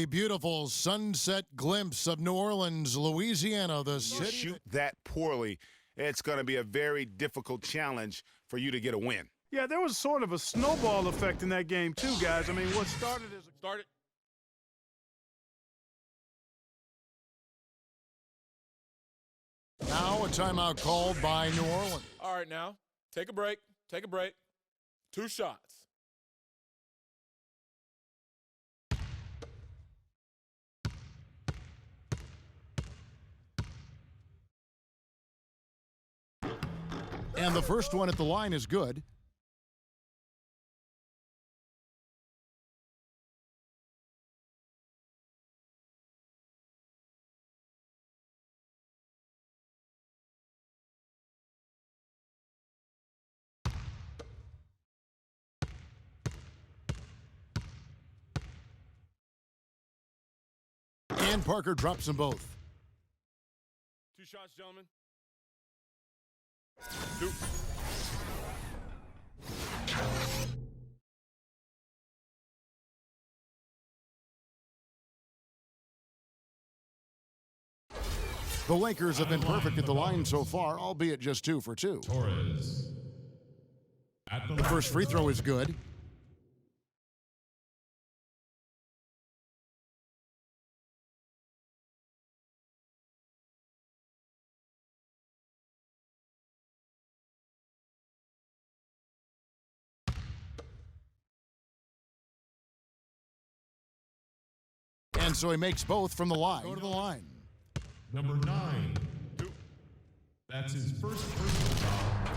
beautiful sunset glimpse of New Orleans, Louisiana, the city. Shoot that poorly, it's going to be a very difficult challenge for you to get a win. Yeah, there was sort of a snowball effect in that game too, guys. I mean, what started as a... Started. Now a timeout called by New Orleans. All right, now, take a break. Take a break. 2 shots. And the first one at the line is good. And Parker drops them both. 2 shots, gentlemen. 2. The Lakers have been perfect at the line so far, albeit just 2 for 2. Torres. The first free throw is good. And so he makes both from the line. Go to the line. Number 9. That's his first personal foul.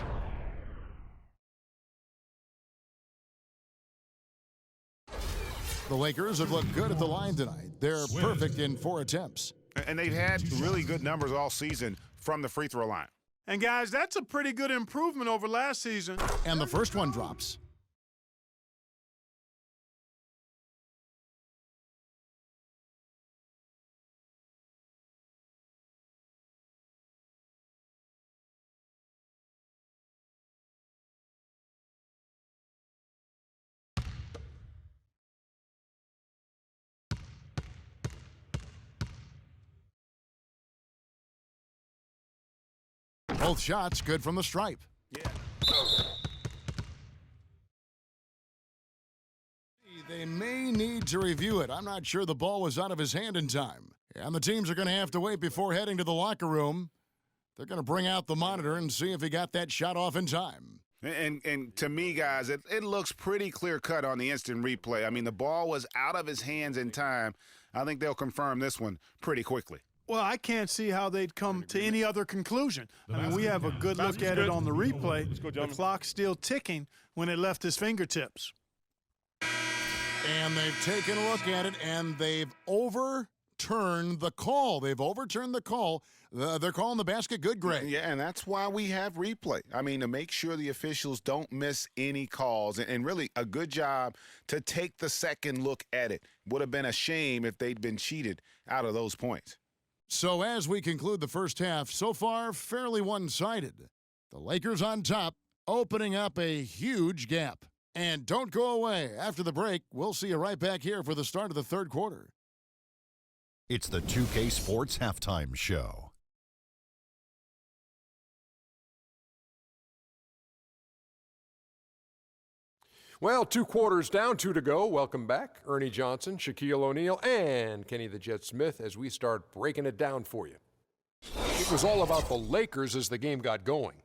The Lakers have looked good at the line tonight. They're perfect in 4 attempts. And they've had really good numbers all season from the free throw line. And, guys, that's a pretty good improvement over last season. And the first one drops. Both shots good from the stripe. Yeah. They may need to review it. I'm not sure the ball was out of his hand in time. And the teams are going to have to wait before heading to the locker room. They're going to bring out the monitor and see if he got that shot off in time. And to me, guys, it looks pretty clear-cut on the instant replay. I mean, the ball was out of his hands in time. I think they'll confirm this one pretty quickly. Well, I can't see how they'd come to any other conclusion. I mean, we have a good look at it on the replay. The clock's still ticking when it left his fingertips. And they've taken a look at it, and they've overturned the call. They've overturned the call. They're calling the basket good, Greg. Yeah, and that's why we have replay. I mean, to make sure the officials don't miss any calls. And really, a good job to take the second look at it. Would have been a shame if they'd been cheated out of those points. So as we conclude the first half, so far fairly one-sided. The Lakers on top, opening up a huge gap. And don't go away. After the break, we'll see you right back here for the start of the third quarter. It's the 2K Sports Halftime Show. Well, 2 quarters down, 2 to go. Welcome back, Ernie Johnson, Shaquille O'Neal, and Kenny the Jet Smith as we start breaking it down for you. It was all about the Lakers as the game got going.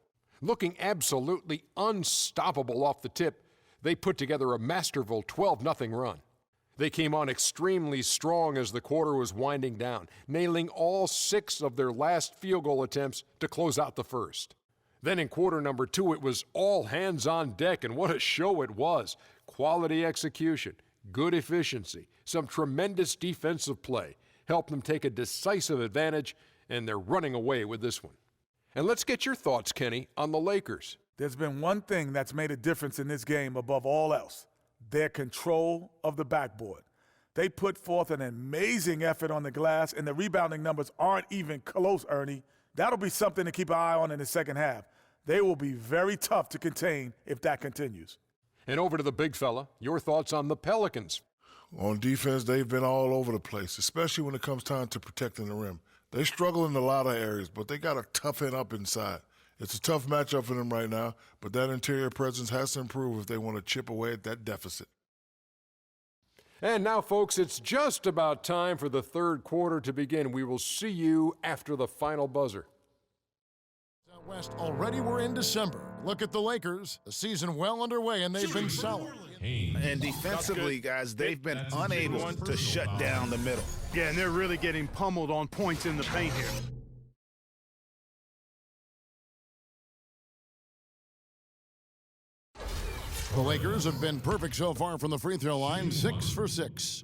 Looking absolutely unstoppable off the tip, they put together a masterful 12-0 run. They came on extremely strong as the quarter was winding down, nailing all 6 of their last field goal attempts to close out the first. Then in quarter number 2, it was all hands on deck, and what a show it was. Quality execution, good efficiency, some tremendous defensive play helped them take a decisive advantage, and they're running away with this one. And let's get your thoughts, Kenny, on the Lakers. There's been one thing that's made a difference in this game above all else: their control of the backboard. They put forth an amazing effort on the glass, and the rebounding numbers aren't even close, Ernie. That'll be something to keep an eye on in the second half. They will be very tough to contain if that continues. And over to the big fella, your thoughts on the Pelicans. On defense, they've been all over the place, especially when it comes time to protecting the rim. They struggle in a lot of areas, but they got to toughen up inside. It's a tough matchup for them right now, but that interior presence has to improve if they want to chip away at that deficit. And now, folks, it's just about time for the third quarter to begin. We will see you after the final buzzer. Out West, already we're in December. Look at the Lakers. The season well underway, and they've been solid. And defensively, guys, they've been unable to shut down the middle. Yeah, and they're really getting pummeled on points in the paint here. The Lakers have been perfect so far from the free throw line, 6 for 6.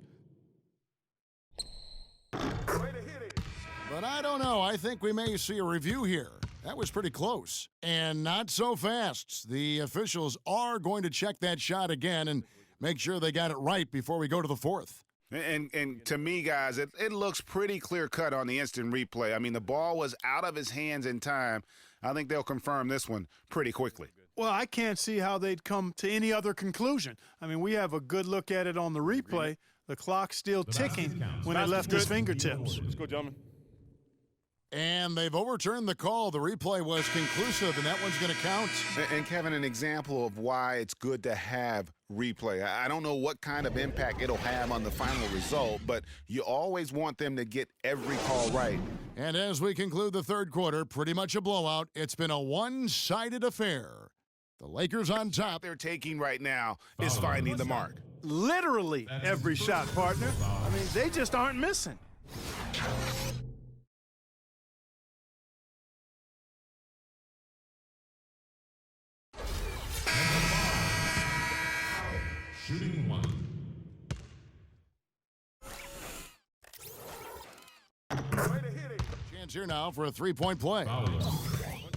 But I don't know. I think we may see a review here. That was pretty close. And not so fast. The officials are going to check that shot again and make sure they got it right before we go to the fourth. And to me, guys, it looks pretty clear-cut on the instant replay. I mean, the ball was out of his hands in time. I think they'll confirm this one pretty quickly. Well, I can't see how they'd come to any other conclusion. I mean, we have a good look at it on the replay. The clock's still ticking when it left his fingertips. Let's go, gentlemen. And they've overturned the call. The replay was conclusive, and that one's going to count. And, Kevin, an example of why it's good to have replay. I don't know what kind of impact it'll have on the final result, but you always want them to get every call right. And as we conclude the third quarter, pretty much a blowout. It's been a one-sided affair. The Lakers on top. They're taking right now is finding the mark. Literally every shot, partner. I mean, they just aren't missing. Shooting one. Chance here now for a three-point play.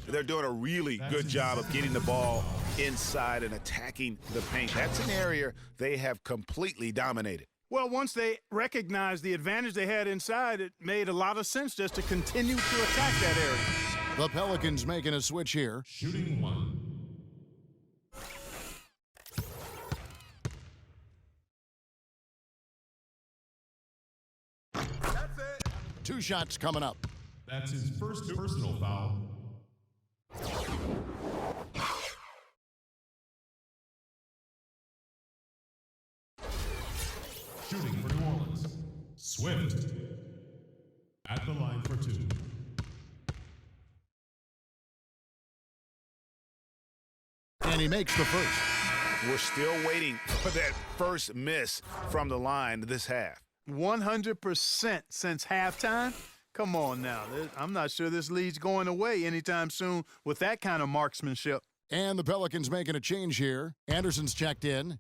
They're doing a really good job of getting the ball inside and attacking the paint. That's an area they have completely dominated. Well, once they recognized the advantage they had inside, it made a lot of sense just to continue to attack that area. The Pelicans making a switch here. Shooting one. Two shots coming up. That's his first personal foul. Shooting for New Orleans. Swift. At the line for two. And he makes the first. We're still waiting for that first miss from the line this half. 100% since halftime? Come on now. I'm not sure this lead's going away anytime soon with that kind of marksmanship. And the Pelicans making a change here. Anderson's checked in.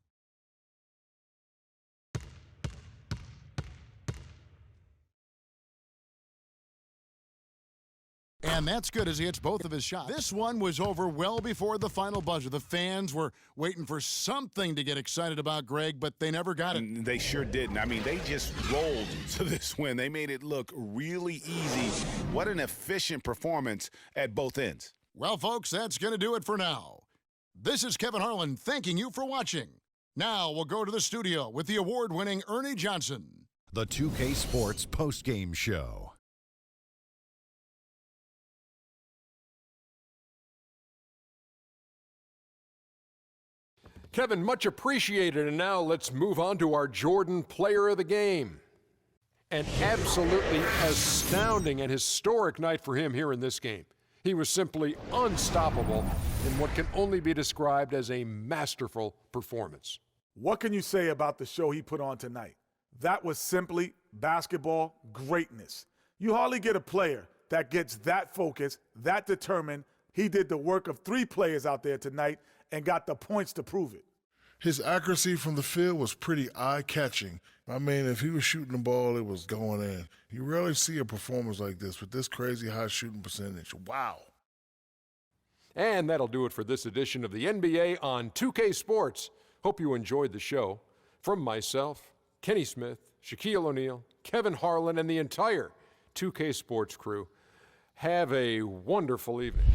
And that's good as he hits both of his shots. This one was over well before the final buzzer. The fans were waiting for something to get excited about, Greg, but they never got it. And they sure didn't. I mean, they just rolled to this win. They made it look really easy. What an efficient performance at both ends. Well, folks, that's going to do it for now. This is Kevin Harlan thanking you for watching. Now we'll go to the studio with the award-winning Ernie Johnson. The 2K Sports postgame show. Kevin, much appreciated. And now let's move on to our Jordan Player of the Game. An absolutely astounding and historic night for him here in this game. He was simply unstoppable in what can only be described as a masterful performance. What can you say about the show he put on tonight? That was simply basketball greatness. You hardly get a player that gets that focused, that determined. He did the work of three players out there tonight and got the points to prove it. His accuracy from the field was pretty eye-catching. I mean, if he was shooting the ball, it was going in. You rarely see a performance like this with this crazy high shooting percentage. Wow. And that'll do it for this edition of the NBA on 2K Sports. Hope you enjoyed the show. From myself, Kenny Smith, Shaquille O'Neal, Kevin Harlan, and the entire 2K Sports crew, have a wonderful evening.